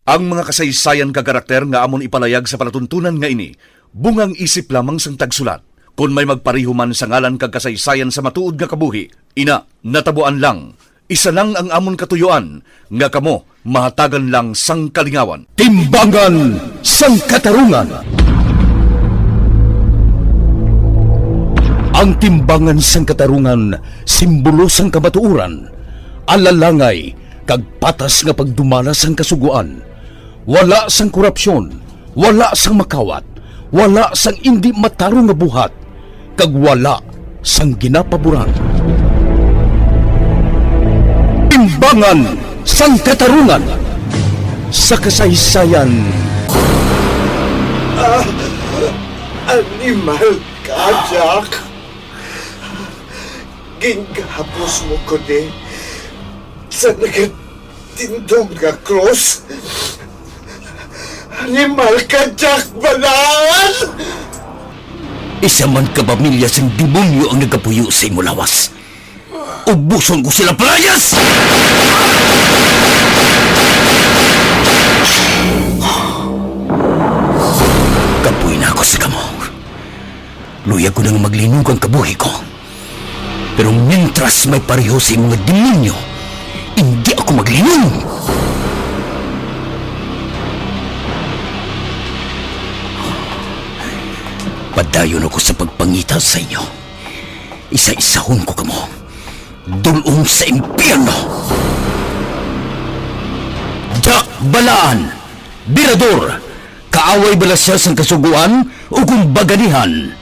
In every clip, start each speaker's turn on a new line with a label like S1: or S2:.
S1: Ang mga kasaysayan ka karakter nga amon ipalayag sa palatuntunan nga ini, bungang isip lamang sang tagsulat. Kung may magpariho man sa ngalan kag kasaysayan sa matuod nga kabuhi, ina, natabuan lang. Isa lang ang amon katuyuan, nga kamo mahatagan lang sang kalingawan.
S2: Timbangan sang katarungan. Ang timbangan sang katarungan, simbolo sang kamatuuran, alalangay, kag patas nga pagdumala sang kasuguan. Wala sang korupsyon, wala sang makawat, wala sang indi matarong nga buhat, kag wala sang ginapaboran. Timbangan sang katarungan sa kasaysayan.
S3: Animal ka, Jack. Ginghapos mo ko sa nagatindong nga cross. Animal ka, Jack Balaan!
S2: Isa man ka pamilya sang demonyo ang nagkapuyo sa imo lawas. Ubuson ko sila palayas! Kapuy na ako sa kamo. Luya ko nang maglinog ang kabuhi ko. Pero mientras may pareho sa mga demonyo, hindi ako maglinog. Padayon ako sa pagpangita sa inyo. Isa-isahon ko kamo. Dulong sa impyerno. Jack Balaan, Birador, kaaway bala siya sa kasuguan o kung baganihan.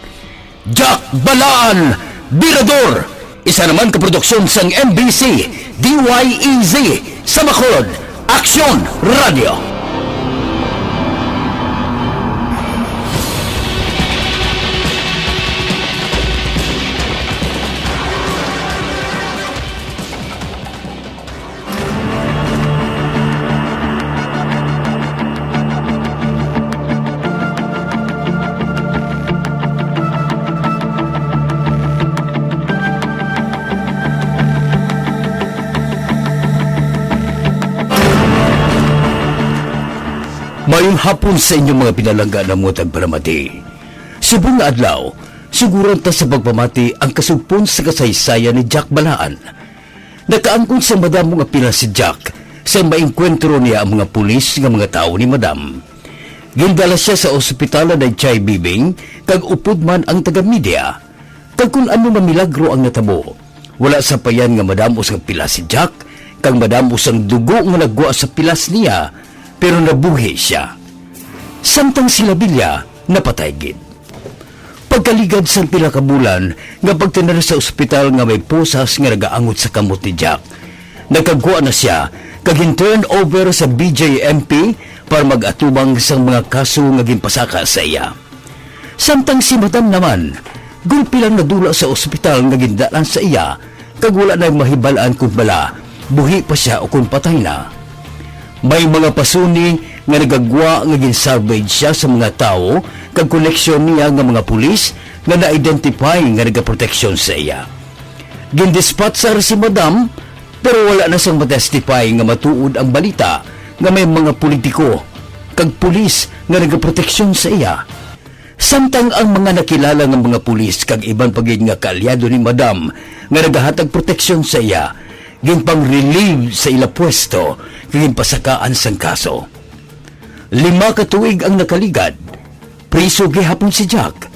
S2: Jack Balaan, Birador, isa naman kaproduksyon sang MBC, DYEZ, sa Bacolod, Aksyon Radio. Mayong hapon sa inyong mga pinalangga na mo tagparamati. Subong nga adlaw, siguran ta sa pagpamati ang kasugpon sa kasaysayan ni Jack Balaan. Nakaangkon sa madam nga pila si Jack sa maengkwentro niya ang mga pulis nga mga tao ni madam. Gindala siya sa ospitala na Chay Bibing kag upod man ang taga-media. Kag kung ano mamilagro ang natabo, wala sa payan nga madamos ang pila si Jack kag madamos ang dugo nga nagwa sa pilas niya, pero nabuhi siya. Samtang sila bilya, napatay gid. Pagkaligad sa pila ka bulan, nga pagtinara sa ospital nga may pusas nga nagaangot sa kamot ni Jack, nagkagwa na siya, kag turn over sa BJMP para mag-atubang sa mga kaso nga ginpasaka sa iya. Samtang si madam naman, gulpi lang nadula sa ospital nga gindalan sa iya, kag wala na mahibalaan kung bala, buhi pa siya o kung patay na. May mga pasuni nga nagagwa nga gin-salvage siya sa mga tao kag koleksyon niya nga mga pulis nga na-identify nga nagaproteksyon sa iya. Gindispatchar si madam pero wala na siyang matestify nga matuod ang balita nga may mga politiko kag pulis nga nagaproteksyon sa iya. Samtang ang mga nakilala nga mga pulis kag iban pagid nga kaalyado ni madam nga nagahatag proteksyon sa iya, ginpang-relieve sa ila pwesto kaging pasakaan sang kaso. 5 ka tuig ang nakaligad, priso gihapon si Jack.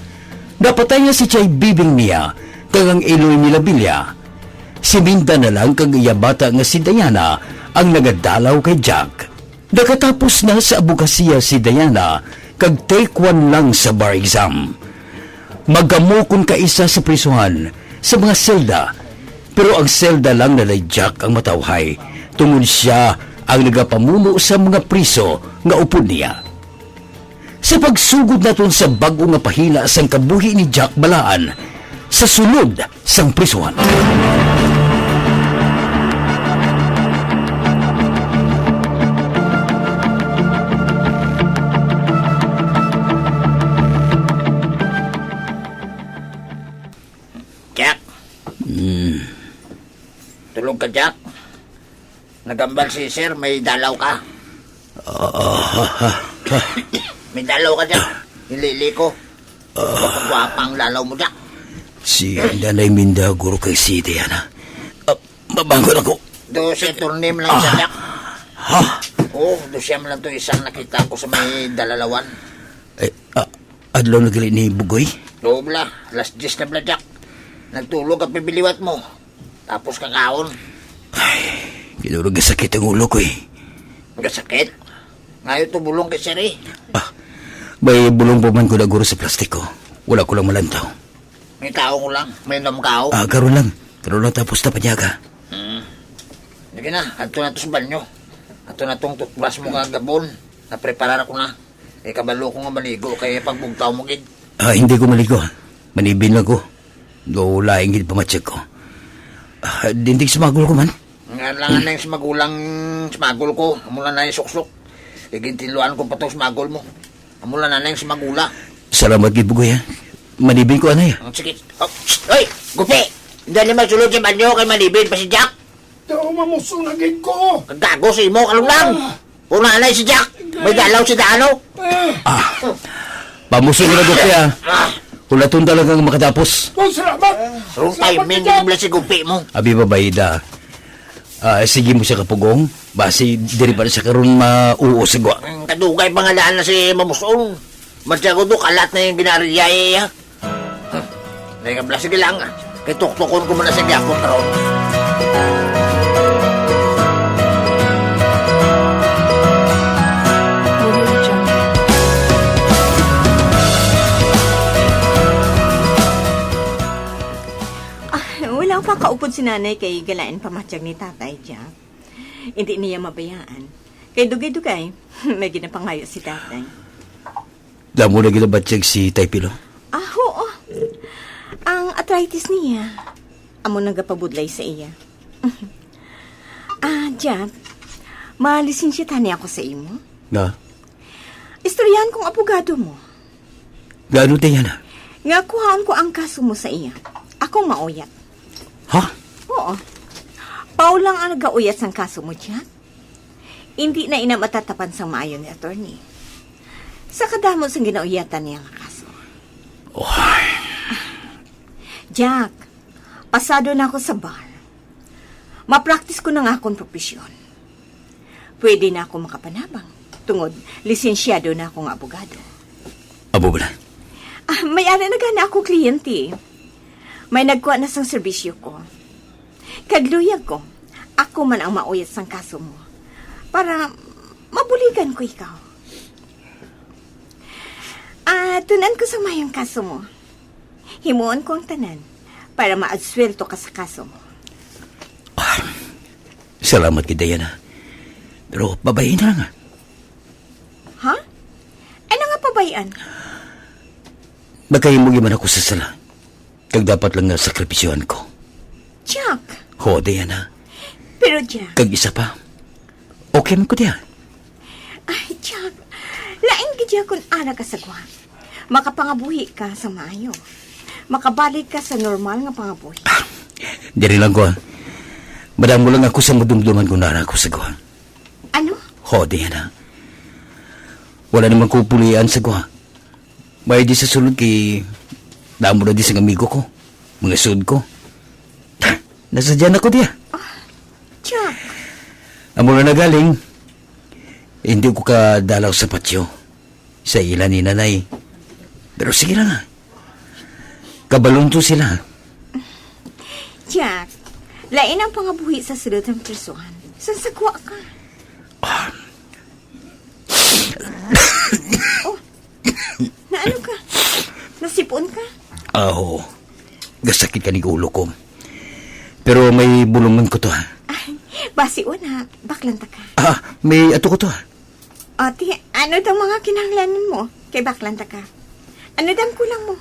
S2: Napatay na si Chay Bibing niya kag ang iloy nila bilya. Si Minda na lang kag iya bata nga si Diana ang nagadalaw kay Jack. Nakatapos na sa abogasiya si Diana kag take 1 lang sa bar exam. Magkamukon ka isa sa prisuhan sa mga selda, pero ang selda lang na Jack ang matawhay tungod siya ang nagapamuno sa mga priso nga upod niya. Sa pagsugod naton sa bago nga pahina sang kabuhi ni Jack Balaan sa sulod sang prisuhan.
S4: Jack? Tulog ka, Jack? Nagambal si sir, may dalaw ka. May dalaw ka dyan. Nilili ko. Gwapa ang lalaw mo dyan.
S2: Si Nanay Minda, guro kay Sidi, yan ha. Mabangon ako.
S4: Do siya turnim lang isa dyan.
S2: Ha?
S4: Oo, do siya lang to isang nakita ko sa may dalalawan.
S2: Adlaw na gali ni Bugoy?
S4: Oo bla, last 10 na bla Jack. Nagtulog ang pibiliwat mo. Tapos kakaon.
S2: Ginurog sakit ang ulo ko eh.
S4: Nagkasakit. Ngayon tumulong kay Siri.
S2: May bulong pa man ko na guro sa plastiko. Wala ko lang malantaw.
S4: May tao ko lang. May namkao.
S2: Karoon lang. Karoon lang tapos na panyaga.
S4: Sige na, ato na to sa banyo. Ato na tong toothbrush mo kagabon. Napreparar ko na. Kabalo ko nga maligo kaya pagbugtaw mo gid.
S2: Hindi ko maligo. Manibin lang ko. Laing gid pamatsyag ko. Dindig sumagol ko man.
S4: Nga lang na yung magulang smagol ko. Amula na yung suksok. Igintiluan ko pa itong smagol mo. Amula na yung smagula.
S2: Salamat gid Bugoy ha. Manibin ko anay.
S4: Ang sige. Oh, oy, gupi! Hindi naman sulod sa banyo kay malibin pa si Jack.
S3: Daw mamusunagin ko!
S4: Kagago si mo, kalong lang. Una anay si Jack. May dalaw si Dano.
S2: Pamuso ko na Gupi ha. Hulatun talagang makatapos.
S3: Oh, salamat!
S4: Rung timing mo si gupi mo.
S2: Abi babayda. Sige mo siya kapugong. Basi diri pa na siya karon mauo sa gwa.
S4: Kadugay pangalaan na si Mamusong. Matyago do, kalat na yung ginariyay. Nagabla, sige lang. Kay tuktukon ko muna sa gyapon karon.
S5: Wala pa kaupod si nanay kay galain pamatyag ni tatay, Jack. Hindi niya mabayaan. Kay dugay-dugay, may ginapangayo si tatay.
S2: Damo na ginabatsyag si Taipilo.
S5: Oo. Ang arthritis niya, amo nagapabudlay sa iya. Jack, malisensya ni ako sa imo.
S2: Na?
S5: Istoryahan kong abogado mo.
S2: Gaano tayo na?
S5: Nga kuhaan ko ang kaso mo sa iya. Ako mauyat.
S2: Ha?
S5: Oo. Pao lang ang nag-auyat sang kaso mo, Jack. Hindi na ina matatapan sa maayo ni attorney. Sa kadamo sang ginauyatan niya ang kaso. Jack, pasado na ako sa bar. Mapractice ko na nga akong propesyon. Pwede na ako makapanabang. Tungod, lisensyado na akong abogado.
S2: Abo ba na?
S5: May-ari na gana ako kliyente. May nagkuha na sang serbisyo ko. Kagluyag ko, ako man ang mauyat sang kaso mo. Para mabuligan ko ikaw. Tunan ko sa mayang kaso mo. Himuon ko ang tanan para maadswelto ka sa kaso mo.
S2: Salamat kay Diana. Pero babayin na nga.
S5: Ha? Ano nga pabayaan?
S2: Magkahimog man ako sa sala. Kag dapat lang nga sakripisyohan ko.
S5: Jack!
S2: Ho, Diana.
S5: Pero Jack...
S2: Kag isa pa. Okay man ko diya.
S5: Ay, Jack. Laing gidya kung ana ka sa gwa. Makapangabuhi ka sa maayo. Makabalik ka sa normal nga pangabuhi.
S2: Diri lang ko ha. Madamo lang ako sa mudumduman kung nara ako sa gwa.
S5: Ano?
S2: Ho, Diana. Wala naman ko pulian sa gwa. May di sa sulod kay... Damo na di sa amigo ko. Mga sud ko. Nasadyan ako diya.
S5: Jack!
S2: Amo na nagaling. Hindi ko ka dalaw sa patyo. Sa ilan ni nanay. Pero sige lang ha. Kabalon to sila.
S5: Jack, lain ang pangabuhi sa sulod ng persohan. Saan sagwa ka? Naano ka? Nasipon ka?
S2: Oo. Gasakit ka ni ulo ko. Pero may bulungan ko to ha.
S5: Ay, basi una, baklanta ka.
S2: May ato ko to ha.
S5: Ate, ano daw mga kinahanglanan mo? Kay baklanta ka. Ano daw kulang mo?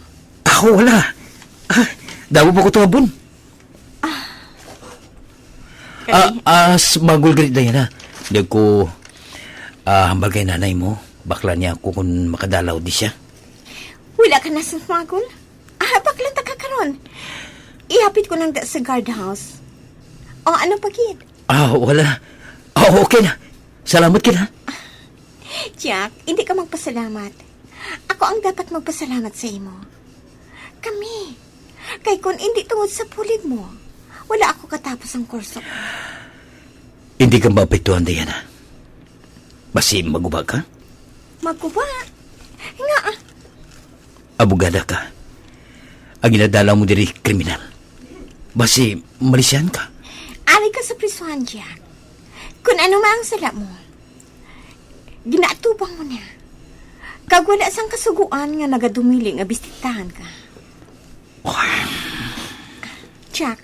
S2: Wala. Dawo pa ko to abon. Magul galit na yan ha. Hindi ko hambal kay nanay mo. Bakla niya ako kung makadalaw di siya.
S5: Wala ka na sa smagol? Baklanta ka karon. Ihapit ko lang sa guardhouse. O, ano pa, kid?
S2: Wala. Okay na. Salamat kid ha.
S5: Jack, hindi ka magpasalamat. Ako ang dapat magpasalamat sa imo. Kami. Kay kung hindi tungod sa pulig mo, wala ako katapos ang kurso ko.
S2: Hindi ka mapituan, Diana. Basi magubag ka?
S5: Maguba. Nga,
S2: Abogada ka. Ang inadala mo diri kriminal. Basi malisyan ka.
S5: ari ka sa prisuhan, Jack. Kung ano man ang sala mo, ginatubang mo na. Kag wala sang kasuguan nga nagadumili nga bistitahan ka. Jack,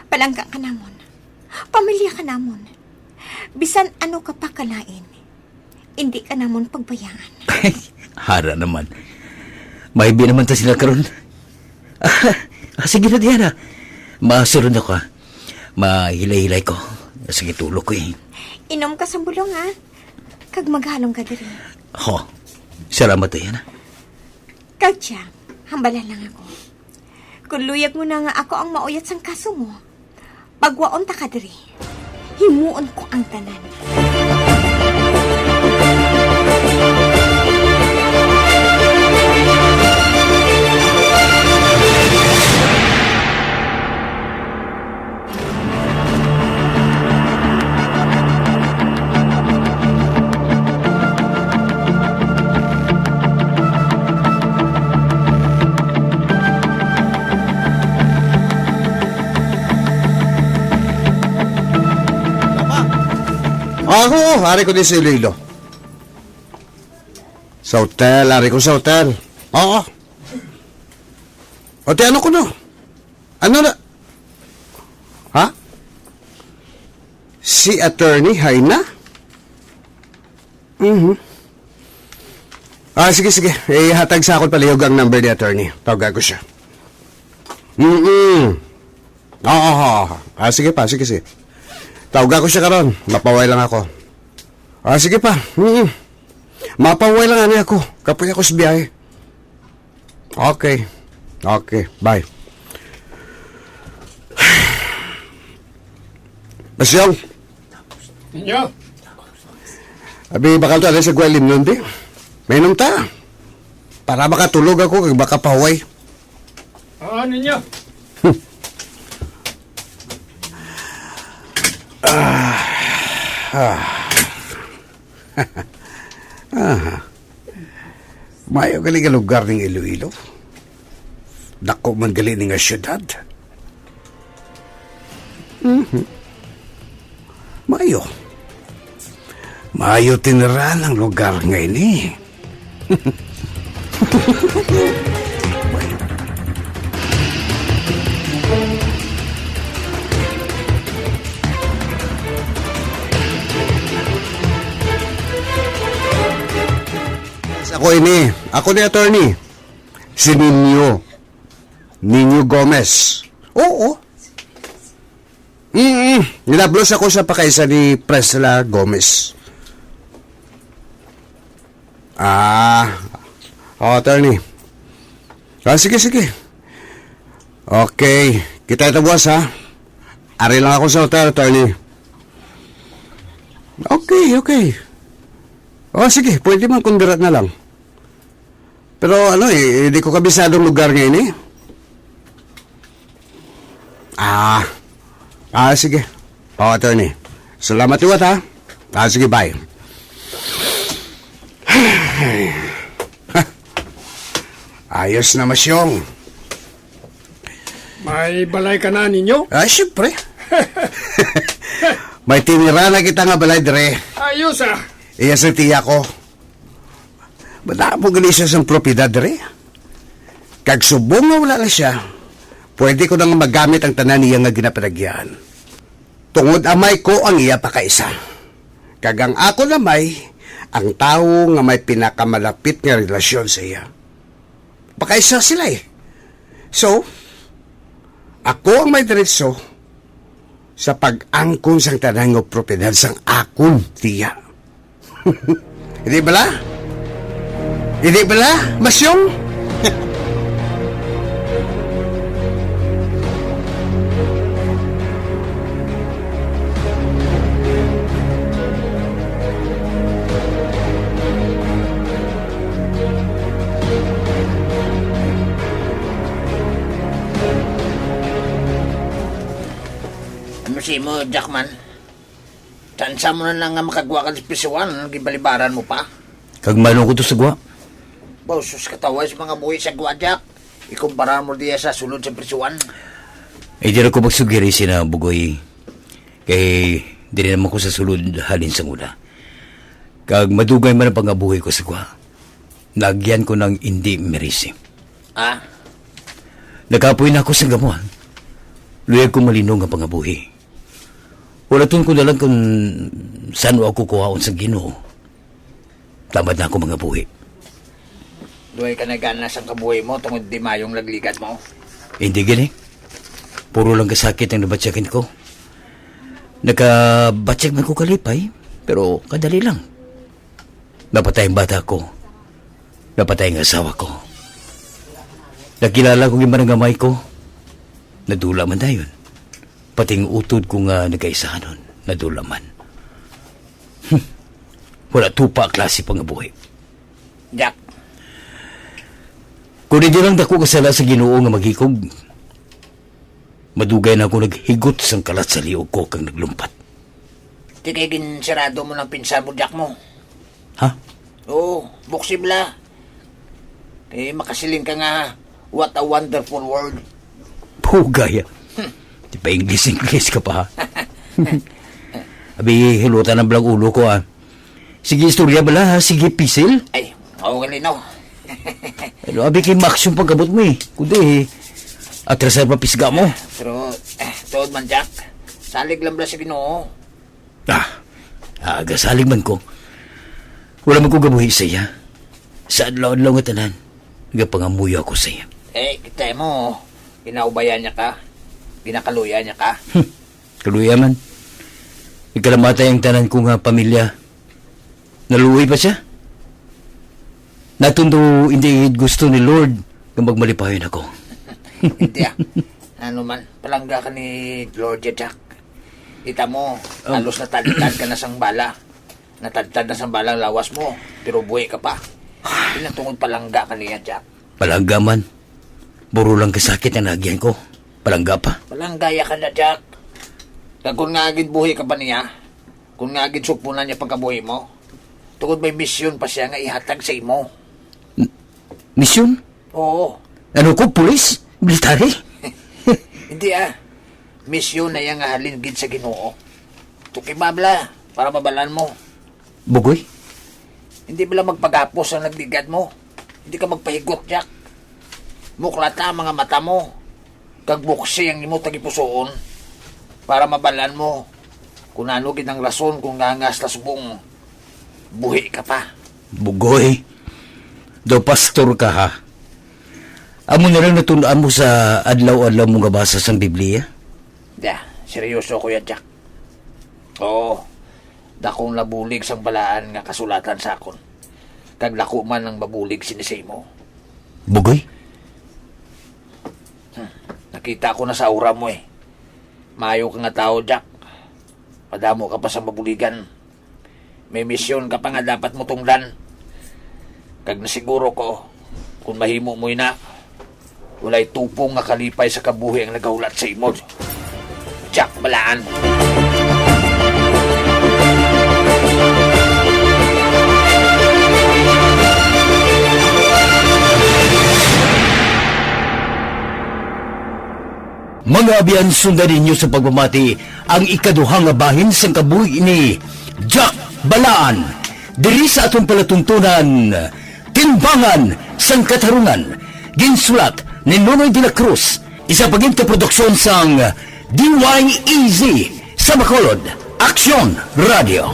S5: palangga ka namon. Pamilya ka namon. Bisan ano ka pa kalain, hindi ka namon pagbayaan.
S2: Hara naman. Maibi naman ta sila karon. Sige na, Diana. Masurod ako, ha. Mahilay-hilay ko. Sige, tulog ko, eh.
S5: Inom ka sa bulong, ha? Kag maghalong ka diri.
S2: Ho. Salamat, Diana.
S5: Kag Jack, hambala lang ako. Kung luyag mo na nga ako ang mauyat sang kaso mo, pagwaon ta ka diri, himuon ko ang tanan.
S3: Ako, hari ko din si Lilo. Sa hotel, hari ko sa hotel. Oo. O, ano ko no? Ano na? Ha? Si Attorney Haina? Sige, sige. Hatag sa akin palihog ang number ni Attorney. Tawagan ko siya. Oo. Sige pa, sige, sige. Tawagan ko siya karon. Mapaway lang ako. Sige pa. Mapaway lang ani ako. Kapoy ako sa biyahe. Okay. Okay, bye. Basyong.
S6: Ninyo,
S3: Abi, bakal to sa gwalim nun, di? May nung ta. Para makatulog ako, kag baka paway.
S6: ninyo.
S3: Mayo gali nga lugar ng Iloilo. Dako man gali nga syudad. Mayo. Mayo tiniran ang lugar nga ini. Ako ini. Ako ni attorney. Si Nino. Nino Gomez. Oo. Nilablos ako sa pakaisa ni Presla Gomez. Attorney. Sige, sige. Okay. Kita ito buwas, ha? Ari lang ako sa hotel, attorney. Okay, okay. Sige. Pwede man kundirat na lang. Pero hindi ko kabisadong lugar ngayon, eh. Sige. Attorney. Salamat iwat, ha? Sige, bye. Ayos na, Masyong.
S6: May balay ka na ninyo?
S3: Siyempre. May tinira na kita nga balay, dire.
S6: Ayos
S3: Iya sa tiya ko. Bada mo gali siya sa propiedad, dire. Kag subong nga wala na siya, pwede ko nang magamit ang tanan niya nga ginapanagyan. Tungod amay ko ang iya pakaisa. Kag ang ako namay, ang tao nga may pinakamalapit nga relasyon sa iya. Pakaisa sila, eh. So, ako ang may diretso sa pag-angkon sang tanan nga propiedad sang akon tiya. Hindi bala? Hindi bala, Masyong?
S4: Si mo, Jackman. Tansa mo na lang nga makagwa ka sa prisuan, gibalibaran mo pa.
S2: Kag manong ko to sa gwa.
S4: Bausos katawa sa mga buhay sa gwa, Jack. Ikumpara mo diya sa sulod sa prisuan.
S2: Ay di na ko magsugiri sina Bugoy. Kay di rin naman ko sa sulod halin sa ngula. Kag madugay man ang pangabuhay ko sa gwa. Nagyan ko ng hindi merisi.
S4: Ah?
S2: Nakapoy na ako sa gamuan. Luyag ko malinong ang pangabuhi. Wala tun ko na lang kung saan ako kuhaon sa Ginoo. Tamad na ako mga buhi.
S4: Duhay ka na ganas ang kabuhay mo tungod di mayong lagligat mo.
S2: Hindi gini. Puro lang kasakit ang nabatsyakin ko. Nakabatsak man ko kalipay, pero kadali lang. Napatay ang bata ko. Napatay ang asawa ko. Nakilala ko yung manangamay ko. Nadula man tayo. Pati ang utod ko nga nagkaisahan nun. Nadula man. Wala tupa klase pang buhay.
S4: Jack,
S2: Kung hindi lang dako kasala sa Ginoo nga maghikog, madugay na ako naghigot sang kalat sa liog ko kang naglumpat.
S4: di kay ginsirado mo ng pinsan mo, Jack mo.
S2: Ha?
S4: Oo, buksibla. Eh, makasiling ka nga, what a wonderful world.
S2: Pugaya. Di pa English ka pa ha? Abi, hilutan ng blang ulo ko ha. Sige, istorya bala ha? Sige, pisil?
S4: Ay, ako galinaw.
S2: Ano, abi kay Max yung pagkabot mo eh. Kundi atrasar pa pisga mo.
S4: Pero, tuod man, Jack. Salig lang bala sa Ginoo.
S2: Agasalig man ko. Wala man ko gabuhi sa iya. Sa adlaw-adlaw nga tanan, nagapangamuyo ako sa iya.
S4: Eh, kita mo, ginaubayan niya ka. Ginakaluyan niya ka.
S2: Kaluya man. Ikalamatay ang tanan ko nga pamilya. Naluwi pa siya. Natundo hindi gusto ni Lord kung magmalipayon ako.
S4: Hindi ah. Ano man, palangga ka ni Lord Jack. Kita mo, halos natadtad ka na sang bala. Natadtad na sang bala ang lawas mo, pero buhay ka pa. Pinatungod palangga ka niya, Jack.
S2: Palangga man. Buro lang kasakit ang nagyan ko. Palangga pa.
S4: Palanggaya ka na, Jack. Kung nga agad buhay ka pa niya, kung nga agad supunan niya pagkabuhay mo, tungod may misyon pa siya nga ihatag sa imo.
S2: Misyon?
S4: Oo.
S2: Ano ko, pulis? Military?
S4: Hindi ah. Misyon na yang halin gid sa Ginoo. Tukibabla, para mabalan mo.
S2: Bugoy?
S4: Hindi bala magpagapos ang nagligad mo. Hindi ka magpahigot, Jack. Muklata ang mga mata mo. Kagbuksi ang imo tagipusoon. Para mabalan mo. Kung ano gid ang rason kung ngangas na subong. Buhi ka pa.
S2: Bugoy? Do pastor ka ha? Amo na lang natulaan mo sa adlaw-adlaw mong gabasa sa Biblia?
S4: Yeah, seryoso ko yan, Jack. Oo. Dakong nabulig sang balaan nga kasulatan sa akon. Kag lako man ang mabulig sinisay mo.
S2: Bugoy?
S4: Nakita ko na sa aura mo eh. Mayo ka nga tao, Jack. Madamo ka pa sa mabuligan. May misyon ka pa nga dapat mo tungdan. Kag nasiguro ko, kung mahimo mo na, walay tupong nga kalipay sa kabuhi ang nagaulat sa imo. Jack Balaan.
S2: Mga abiyan, sundan ninyo sa pagmamati ang ikaduhang nga bahin sa kabuhi ni Jack Balaan. Diri sa atong palatuntunan, Timbangan sang Katarungan, ginsulat ni Nonoy de la Cruz, isa paginta produksyon sang DYEZ sa Bacolod, Aksyon Radio.